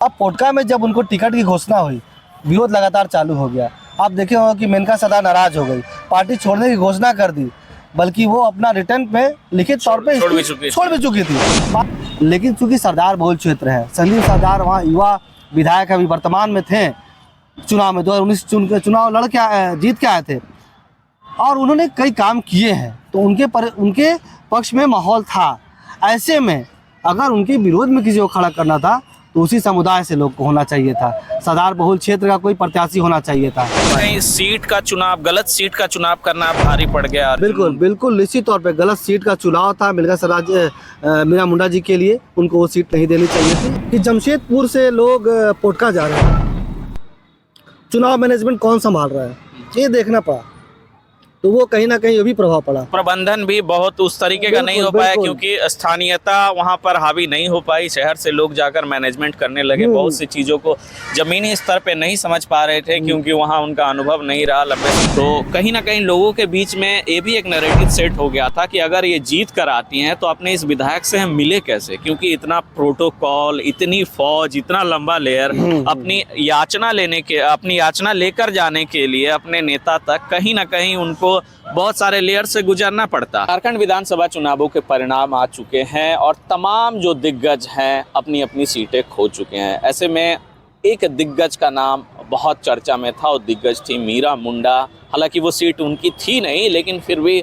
अब पोटका में जब उनको टिकट की घोषणा हुई, विरोध लगातार चालू हो गया। आप देखे होंगे कि मेनका सरदार नाराज हो गई, पार्टी छोड़ने की घोषणा कर दी, बल्कि वो अपना रिटर्न में लिखित तौर पे छोड़ भी चुकी थी। लेकिन चूंकि सरदार बहुल क्षेत्र है, संजीव सरदार वहाँ युवा विधायक अभी वर्तमान में थे, चुनाव में 2019 चुनाव लड़ के जीत के आए थे और उन्होंने कई काम किए हैं, तो उनके पक्ष में माहौल था। ऐसे में अगर उनके विरोध में किसी को खड़ा करना था तो उसी समुदाय से लोग को होना चाहिए था, सरदार बहुल क्षेत्र का कोई प्रत्याशी होना चाहिए था। कहीं सीट का चुनाव, गलत सीट का चुनाव करना भारी पड़ गया। बिल्कुल निश्चित तौर पे गलत सीट का चुनाव था मीरा मुंडा जी के लिए। उनको वो सीट नहीं देनी चाहिए थी। कि जमशेदपुर से लोग पोटका जा रहे हैं, चुनाव मैनेजमेंट कौन संभाल रहा है ये देखना पड़ा, तो वो कहीं ना कहीं ये भी प्रभाव पड़ा। प्रबंधन भी बहुत उस तरीके का नहीं हो पाया क्योंकि स्थानीयता वहां पर हावी नहीं हो पाई। शहर से लोग जाकर मैनेजमेंट करने लगे, बहुत सी चीज़ों को जमीनी स्तर पे नहीं समझ पा रहे थे क्योंकि वहां उनका अनुभव नहीं रहा लंबे। तो कहीं ना कहीं लोगों के बीच में ये भी एक नैरेटिव सेट हो गया था कि अगर ये जीत कर आती हैं तो अपने इस विधायक से हम मिले कैसे, क्योंकि इतना प्रोटोकॉल, इतनी फौज, इतना लंबा लेयर, अपनी याचना लेकर जाने के लिए अपने नेता तक कहीं ना कहीं उनको बहुत सारे लेयर से गुजरना पड़ता। झारखंड विधानसभा चुनावों के परिणाम आ चुके हैं और तमाम जो दिग्गज हैं अपनी अपनी सीटें खो चुके हैं। ऐसे में एक दिग्गज का नाम बहुत चर्चा में था, वो दिग्गज थी मीरा मुंडा। हालांकि वो सीट उनकी थी नहीं, लेकिन फिर भी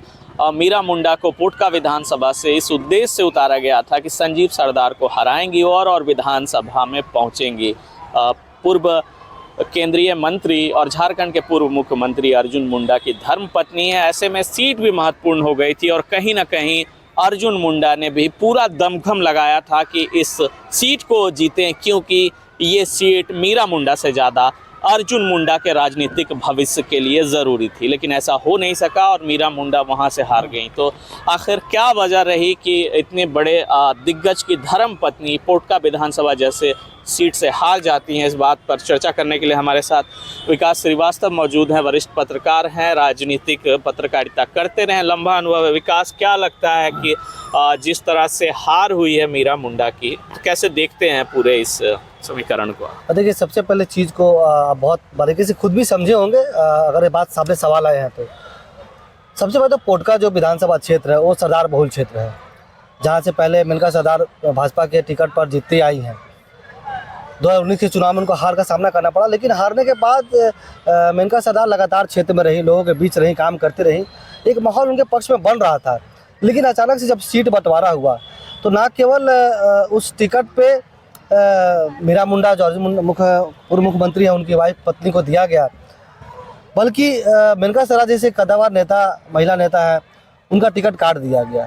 मीरा मुंडा को पोटका विधानसभा से इस उद्देश्य से उतारा गया था कि संजीव सरदार को हराएंगी और विधानसभा में पहुंचेंगी। पूर्व केंद्रीय मंत्री और झारखंड के पूर्व मुख्यमंत्री अर्जुन मुंडा की धर्मपत्नी है। ऐसे में सीट भी महत्वपूर्ण हो गई थी और कहीं ना कहीं अर्जुन मुंडा ने भी पूरा दमखम लगाया था कि इस सीट को जीतें, क्योंकि ये सीट मीरा मुंडा से ज़्यादा अर्जुन मुंडा के राजनीतिक भविष्य के लिए ज़रूरी थी। लेकिन ऐसा हो नहीं सका और मीरा मुंडा वहां से हार गई। तो आखिर क्या वजह रही कि इतने बड़े दिग्गज की धर्मपत्नी पोटका विधानसभा जैसे सीट से हार जाती हैं? इस बात पर चर्चा करने के लिए हमारे साथ विकास श्रीवास्तव मौजूद हैं। वरिष्ठ पत्रकार हैं, राजनीतिक पत्रकारिता करते रहे, लंबा अनुभव है। विकास, क्या लगता है कि जिस तरह से हार हुई है मीरा मुंडा की, कैसे देखते हैं पूरे इस समीकरण को? देखिए, सबसे पहले चीज़ को बहुत बारीकी से खुद भी समझे होंगे अगर ये बात सामने सवाल आए हैं तो। सबसे पहले तो पोटका जो विधानसभा क्षेत्र है वो सरदार बहुल क्षेत्र है, जहाँ से पहले मेनका सरदार भाजपा के टिकट पर जीतती आई हैं। 2019 के चुनाव में उनको हार का सामना करना पड़ा, लेकिन हारने के बाद मेनका सरदार लगातार क्षेत्र में रही, लोगों के बीच रही, काम करती रही, एक माहौल उनके पक्ष में बन रहा था। लेकिन अचानक से जब सीट बंटवारा हुआ तो ना केवल उस टिकट पे मीरा मुंडा जो पूर्व मुख्यमंत्री हैं उनकी वाइफ पत्नी को दिया गया, बल्कि मेनका सरदार जैसे कद्दावर नेता, महिला नेता है, उनका टिकट काट दिया गया।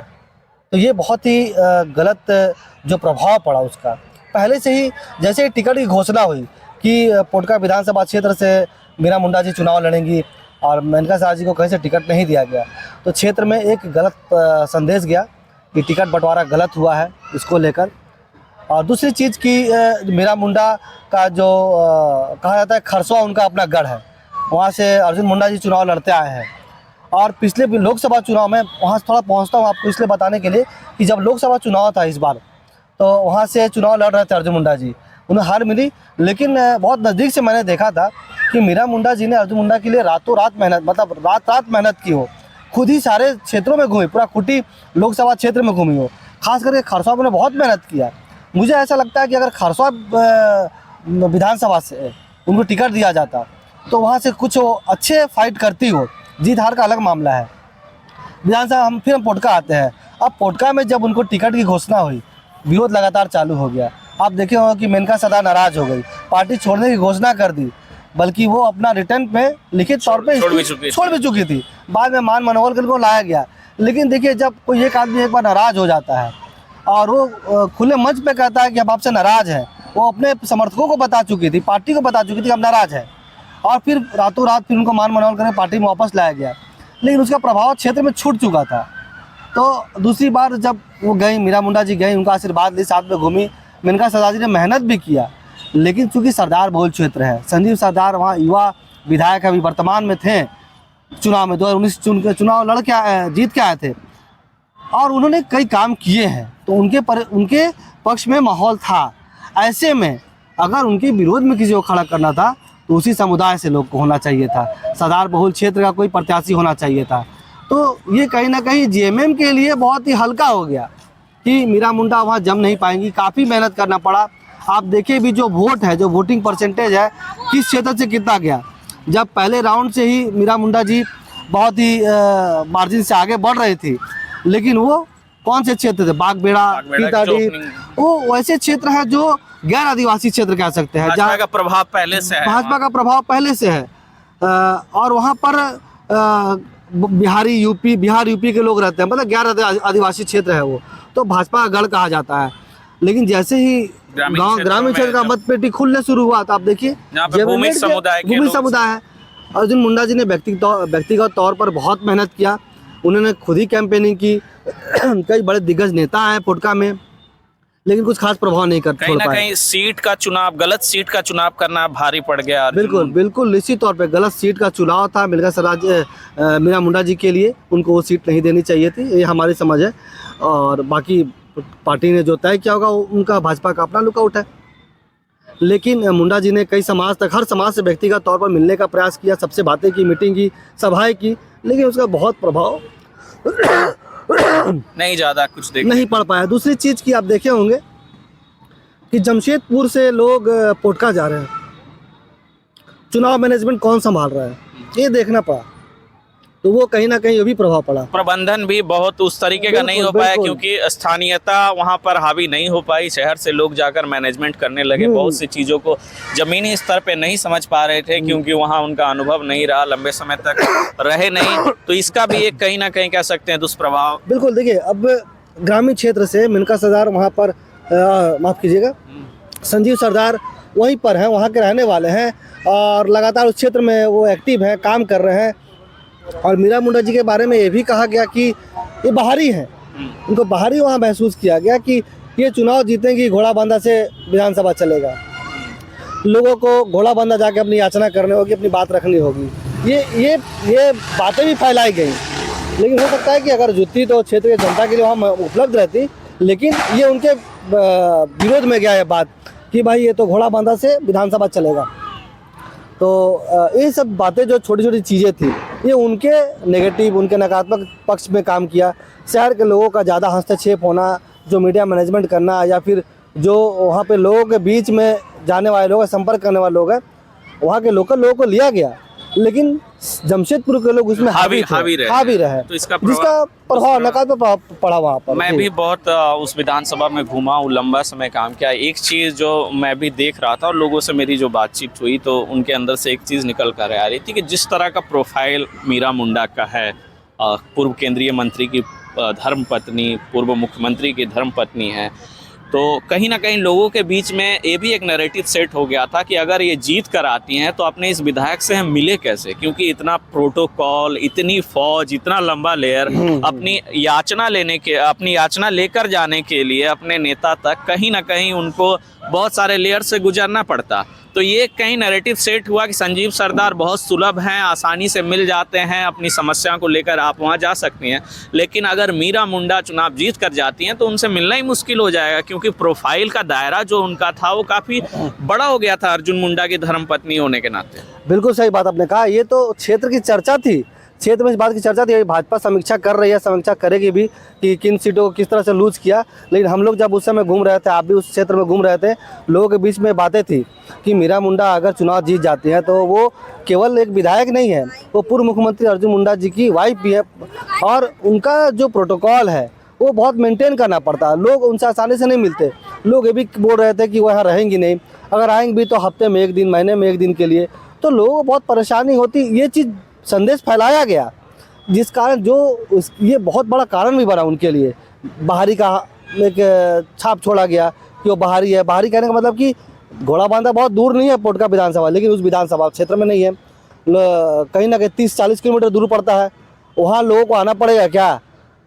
तो ये बहुत ही गलत जो प्रभाव पड़ा उसका, पहले से ही जैसे टिकट की घोषणा हुई कि पोटका विधानसभा क्षेत्र से मीरा मुंडा जी चुनाव लड़ेंगी और मेनका सरदार जी को कहीं से टिकट नहीं दिया गया, तो क्षेत्र में एक गलत संदेश गया कि टिकट बंटवारा गलत हुआ है इसको लेकर। और दूसरी चीज़ कि मीरा मुंडा का जो कहा जाता है खरसवा उनका अपना गढ़ है, वहाँ से अर्जुन मुंडा जी चुनाव लड़ते आए हैं। और पिछले लोकसभा चुनाव में वहाँ से थोड़ा पहुँचता हूँ आपको इसलिए बताने के लिए कि जब लोकसभा चुनाव था इस बार, तो वहाँ से चुनाव लड़ रहे थे अर्जुन मुंडा जी, उन्हें हार मिली। लेकिन बहुत नज़दीक से मैंने देखा था कि मीरा मुंडा जी ने अर्जुन मुंडा के लिए रातों रात मेहनत, मतलब रात मेहनत की हो, खुद ही सारे क्षेत्रों में घूमी, पूरा खुटी लोकसभा क्षेत्र में घूमी हो, खास करके खरसवा में बहुत मेहनत किया। मुझे ऐसा लगता है कि अगर खरसवा विधानसभा से उनको टिकट दिया जाता तो वहाँ से कुछ अच्छे फाइट करती हो, जीत हार का अलग मामला है। विधानसभा हम पोटका आते हैं। अब पोटका में जब उनको टिकट की घोषणा हुई, विरोध लगातार चालू हो गया। आप देखे होंगे कि मेनका सरदार नाराज हो गई, पार्टी छोड़ने की घोषणा कर दी, बल्कि वो अपना रिटर्न में लिखित तौर पे छोड़ भी चुकी थी। बाद में मान मनोहर को लाया गया। लेकिन देखिए, जब कोई एक आदमी एक बार नाराज हो जाता है और वो खुले मंच पे कहता है कि हम आपसे नाराज हैं, वो अपने समर्थकों को बता चुकी थी, पार्टी को बता चुकी थी कि हम नाराज हैं, और फिर रातों रात फिर उनको मान मनोहर करके पार्टी में वापस लाया गया। लेकिन उसका प्रभाव क्षेत्र में छूट चुका था। तो दूसरी बार जब वो गई, मीरा मुंडा जी गई, उनका आशीर्वाद ली, साथ में घूमी, मेनका सरदार जी ने मेहनत भी किया। लेकिन चूंकि सरदार बहुल क्षेत्र है, संजीव सरदार वहाँ युवा विधायक अभी वर्तमान में थे, चुनाव में 2019 चुनाव लड़ के जीत के आए थे और उन्होंने कई काम किए हैं, तो उनके पक्ष में माहौल था। ऐसे में अगर उनके विरोध में किसी को खड़ा करना था तो उसी समुदाय से लोग को होना चाहिए था, सरदार बहुल क्षेत्र का कोई प्रत्याशी होना चाहिए था। तो ये कहीं ना कहीं जेएमएम के लिए बहुत ही हल्का हो गया कि मीरा मुंडा वहाँ जम नहीं पाएंगी। काफ़ी मेहनत करना पड़ा। आप देखिए भी जो वोट है, जो वोटिंग परसेंटेज है, किस क्षेत्र से कितना गया। जब पहले राउंड से ही मीरा मुंडा जी बहुत ही मार्जिन से आगे बढ़ रही थी, लेकिन वो कौन से क्षेत्र थे, बागबेड़ा, कीताडी, वो वैसे क्षेत्र है जो गैर आदिवासी क्षेत्र कह सकते हैं, भाजपा का प्रभाव पहले से है, भाजपा का प्रभाव पहले से है। और वहाँ पर बिहार यूपी के लोग रहते हैं, मतलब गैर आदिवासी क्षेत्र है वो, तो भाजपा का गढ़ कहा जाता है। लेकिन जैसे ही ग्रामीण क्षेत्र का मतपेटी खुलने शुरू हुआ तो आप देखिए भूमि समुदाय है। अर्जुन मुंडा जी ने व्यक्तिगत तौर पर बहुत मेहनत किया। उन्होंने खुद ही कैंपेनिंग की। कई बड़े दिग्गज नेता हैं पोटका में, लेकिन कुछ खास प्रभाव नहीं कर कहीं ना कहीं सीट का चुनाव, गलत सीट का चुनाव करना भारी पड़ गया। बिल्कुल निश्चित तौर पे गलत सीट का चुनाव था मिलका स्वराज मीरा मुंडा जी के लिए। उनको वो सीट नहीं देनी चाहिए थी, ये हमारी समझ है। और बाकी पार्टी ने जो तय किया होगा उनका, भाजपा का अपना लुकआउट है। लेकिन मुंडा जी ने कई समाज तक, हर समाज से व्यक्तिगत तौर पर मिलने का प्रयास किया, सबसे बातें की, मीटिंग की, सभाएं की, लेकिन उसका बहुत प्रभाव नहीं ज़्यादा कुछ नहीं पड़ पाया। दूसरी चीज़ की आप देखे होंगे कि जमशेदपुर से लोग पोटका जा रहे हैं, चुनाव मैनेजमेंट कौन संभाल रहा है, ये देखना पड़ा। तो वो कहीं ना कहीं ये भी प्रभाव पड़ा। प्रबंधन भी बहुत उस तरीके का नहीं हो पाया, क्योंकि स्थानीयता वहाँ पर हावी नहीं हो पाई। शहर से लोग जाकर मैनेजमेंट करने लगे, बहुत सी चीज़ों को जमीनी स्तर पे नहीं समझ पा रहे थे, क्योंकि वहाँ उनका अनुभव नहीं रहा, लंबे समय तक रहे नहीं। तो इसका भी एक कहीं ना कहीं कह सकते हैं दुष्प्रभाव। बिल्कुल, देखिए अब ग्रामीण क्षेत्र से मिनका सरदार वहाँ पर, माफ़ कीजिएगा, संजीव सरदार वहीं पर हैं, वहाँ के रहने वाले हैं और लगातार उस क्षेत्र में वो एक्टिव हैं, काम कर रहे हैं। और मीरा मुंडा जी के बारे में ये भी कहा गया कि ये बाहरी हैं, उनको बाहरी वहाँ महसूस किया गया कि ये चुनाव जीतेंगी, घोड़ा बांधा से विधानसभा चलेगा, लोगों को घोड़ा बांधा जाके अपनी याचना करनी होगी, अपनी बात रखनी होगी। ये बातें भी फैलाई गई। लेकिन हो सकता है कि अगर जुटती तो क्षेत्र की जनता के लिए वहाँ उपलब्ध रहती, लेकिन ये उनके विरोध में गया है बात कि भाई ये तो घोड़ा बांधा से विधानसभा चलेगा। तो ये सब बातें जो छोटी छोटी चीज़ें थी, ये उनके नेगेटिव, उनके नकारात्मक पक्ष में काम किया। शहर के लोगों का ज़्यादा हस्तक्षेप होना, जो मीडिया मैनेजमेंट करना, या फिर जो वहाँ पे लोगों के बीच में जाने वाले लोग, संपर्क करने वाले लोग हैं, वहाँ के लोकल लोगों को लिया गया, लेकिन जमशेदपुर के लोग उसमें हावी रहे। तो जिसका प्रभाव नकारात्मक पड़ा वहाँ पर। मैं भी बहुत उस विधानसभा में घूमा हूँ, लंबा समय काम किया। एक चीज़ जो मैं भी देख रहा था और लोगों से मेरी जो बातचीत हुई, तो उनके अंदर से एक चीज़ निकल कर आ रही थी कि जिस तरह का प्रोफाइल मीरा मुंडा का है, पूर्व केंद्रीय मंत्री की धर्मपत्नी, पूर्व मुख्यमंत्री की धर्मपत्नी है, तो कहीं ना कहीं लोगों के बीच में ये भी एक नैरेटिव सेट हो गया था कि अगर ये जीत कर आती हैं तो अपने इस विधायक से हम मिले कैसे, क्योंकि इतना प्रोटोकॉल, इतनी फौज, इतना लंबा लेयर, अपनी याचना लेकर जाने के लिए अपने नेता तक कहीं ना कहीं उनको बहुत सारे लेयर से गुजरना पड़ता। तो ये कहीं नैरेटिव सेट हुआ कि संजीव सरदार बहुत सुलभ हैं, आसानी से मिल जाते हैं, अपनी समस्या को लेकर आप वहाँ जा सकती हैं। लेकिन अगर मीरा मुंडा चुनाव जीत कर जाती हैं तो उनसे मिलना ही मुश्किल हो जाएगा, क्योंकि प्रोफाइल का दायरा जो उनका था वो काफ़ी बड़ा हो गया था अर्जुन मुंडा की धर्मपत्नी होने के नाते। बिल्कुल सही बात आपने कहा। ये तो क्षेत्र की चर्चा थी, क्षेत्र में इस बात की चर्चा थी। भाजपा समीक्षा कर रही है, समीक्षा करेगी भी कि किन सीटों को किस तरह से लूज किया। लेकिन हम लोग जब उस समय घूम रहे थे, आप भी उस क्षेत्र में घूम रहे थे, लोगों के बीच में बातें थी कि मीरा मुंडा अगर चुनाव जीत जाती है तो वो केवल एक विधायक नहीं है, वो पूर्व मुख्यमंत्री अर्जुन मुंडा जी की वाइफ भी है। और उनका जो प्रोटोकॉल है वो बहुत मेंटेन करना पड़ता है, लोग उनसे आसानी से नहीं मिलते। लोग ये भी बोल रहे थे कि वो यहाँ रहेंगी नहीं, अगर आएंगे भी तो हफ्ते में एक दिन, महीने में एक दिन के लिए, तो लोगों को बहुत परेशानी होती। ये चीज़ संदेश फैलाया गया, जिस कारण ये बहुत बड़ा कारण भी बना उनके लिए। बाहरी का एक छाप छोड़ा गया कि वो बाहरी है। बाहरी कहने का मतलब कि घोड़ा बांधा बहुत दूर नहीं है पोटका विधानसभा, लेकिन उस विधानसभा क्षेत्र में नहीं है, कहीं ना कहीं 30-40 किलोमीटर दूर पड़ता है। वहाँ लोगों को आना पड़ेगा क्या?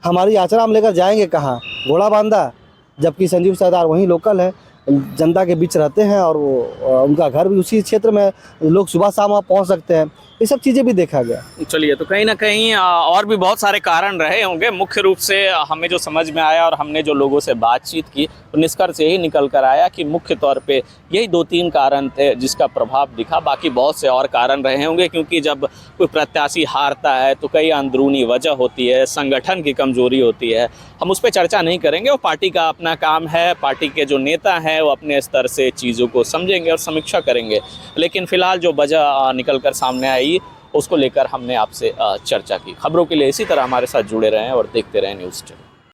हमारी याचना हम लेकर जाएंगे कहाँ? घोड़ा बांधा। जबकि संजीव सरदार वहीं लोकल है, जनता के बीच रहते हैं और वो उनका घर भी उसी क्षेत्र में, लोग सुबह शाम वहाँ पहुँच सकते हैं, ये सब चीज़ें भी देखा गया। चलिए, तो कहीं ना कहीं और भी बहुत सारे कारण रहे होंगे। मुख्य रूप से हमें जो समझ में आया और हमने जो लोगों से बातचीत की तो निष्कर्ष यही निकल कर आया कि मुख्य तौर पे यही 2-3 कारण थे जिसका प्रभाव दिखा। बाकी बहुत से और कारण रहे होंगे, क्योंकि जब कोई प्रत्याशी हारता है तो कई अंदरूनी वजह होती है, संगठन की कमजोरी होती है। हम उस पर चर्चा नहीं करेंगे, वो पार्टी का अपना काम है। पार्टी के जो नेता हैं वो अपने स्तर से चीज़ों को समझेंगे और समीक्षा करेंगे। लेकिन फिलहाल जो वजह निकल कर सामने आई उसको लेकर हमने आपसे चर्चा की। खबरों के लिए इसी तरह हमारे साथ जुड़े रहें और देखते रहें न्यूज़ चैनल।